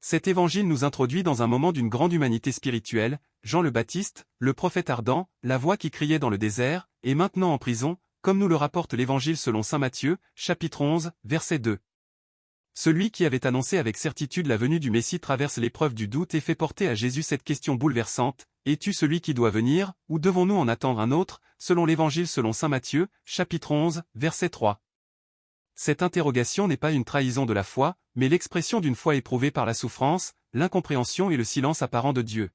Cet évangile nous introduit dans un moment d'une grande humanité spirituelle, Jean le Baptiste, le prophète ardent, la voix qui criait dans le désert, est maintenant en prison, comme nous le rapporte l'évangile selon saint Matthieu, chapitre 11, verset 2. Celui qui avait annoncé avec certitude la venue du Messie traverse l'épreuve du doute et fait porter à Jésus cette question bouleversante: es-tu celui qui doit venir, ou devons-nous en attendre un autre, selon l'évangile selon saint Matthieu, chapitre 11, verset 3. Cette interrogation n'est pas une trahison de la foi, mais l'expression d'une foi éprouvée par la souffrance, l'incompréhension et le silence apparent de Dieu.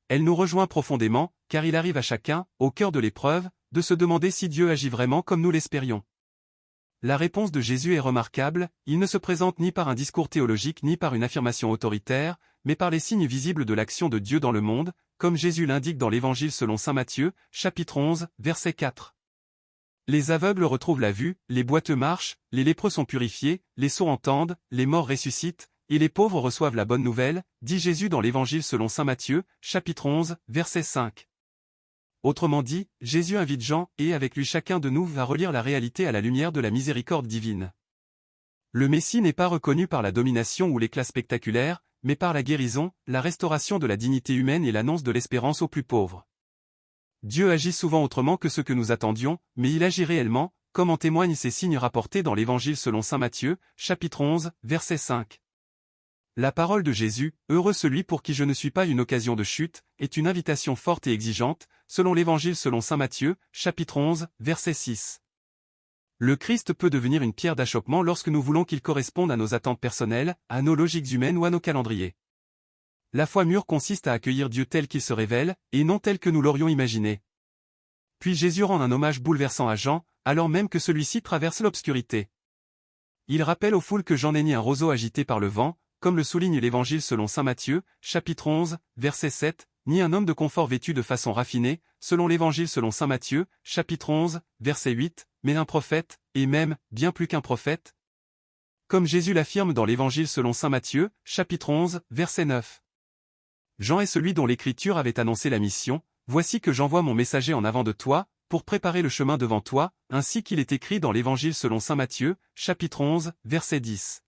Elle nous rejoint profondément, car il arrive à chacun, au cœur de l'épreuve, de se demander si Dieu agit vraiment comme nous l'espérions. La réponse de Jésus est remarquable, il ne se présente ni par un discours théologique ni par une affirmation autoritaire, mais par les signes visibles de l'action de Dieu dans le monde, comme Jésus l'indique dans l'Évangile selon saint Matthieu, chapitre 11, verset 4. Les aveugles retrouvent la vue, les boiteux marchent, les lépreux sont purifiés, les sourds entendent, les morts ressuscitent, et les pauvres reçoivent la bonne nouvelle, dit Jésus dans l'Évangile selon saint Matthieu, chapitre 11, verset 5. Autrement dit, Jésus invite Jean, et avec lui chacun de nous va relire la réalité à la lumière de la miséricorde divine. Le Messie n'est pas reconnu par la domination ou l'éclat spectaculaire, mais par la guérison, la restauration de la dignité humaine et l'annonce de l'espérance aux plus pauvres. Dieu agit souvent autrement que ce que nous attendions, mais il agit réellement, comme en témoignent ces signes rapportés dans l'Évangile selon saint Matthieu, chapitre 11, verset 5. La parole de Jésus, « Heureux celui pour qui je ne suis pas une occasion de chute », est une invitation forte et exigeante, selon l'Évangile selon saint Matthieu, chapitre 11, verset 6. Le Christ peut devenir une pierre d'achoppement lorsque nous voulons qu'il corresponde à nos attentes personnelles, à nos logiques humaines ou à nos calendriers. La foi mûre consiste à accueillir Dieu tel qu'il se révèle, et non tel que nous l'aurions imaginé. Puis Jésus rend un hommage bouleversant à Jean, alors même que celui-ci traverse l'obscurité. Il rappelle aux foules que Jean n'est ni un roseau agité par le vent, comme le souligne l'Évangile selon saint Matthieu, chapitre 11, verset 7, ni un homme de confort vêtu de façon raffinée, selon l'Évangile selon saint Matthieu, chapitre 11, verset 8, mais un prophète, et même, bien plus qu'un prophète. Comme Jésus l'affirme dans l'Évangile selon saint Matthieu, chapitre 11, verset 9. Jean est celui dont l'Écriture avait annoncé la mission, « Voici que j'envoie mon messager en avant de toi, pour préparer le chemin devant toi », ainsi qu'il est écrit dans l'Évangile selon saint Matthieu, chapitre 11, verset 10.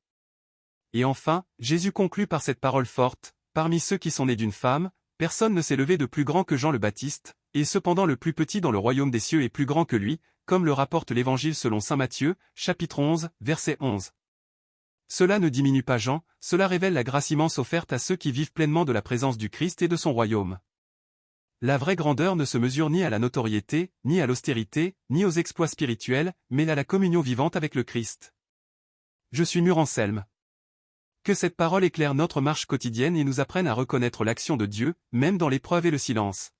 Et enfin, Jésus conclut par cette parole forte, « Parmi ceux qui sont nés d'une femme, personne ne s'est levé de plus grand que Jean le Baptiste, et cependant le plus petit dans le royaume des cieux est plus grand que lui, comme le rapporte l'Évangile selon saint Matthieu, chapitre 11, verset 11. » Cela ne diminue pas Jean, cela révèle la grâce immense offerte à ceux qui vivent pleinement de la présence du Christ et de son royaume. La vraie grandeur ne se mesure ni à la notoriété, ni à l'austérité, ni aux exploits spirituels, mais à la communion vivante avec le Christ. Je suis Mur Anselme. Que cette parole éclaire notre marche quotidienne et nous apprenne à reconnaître l'action de Dieu, même dans l'épreuve et le silence.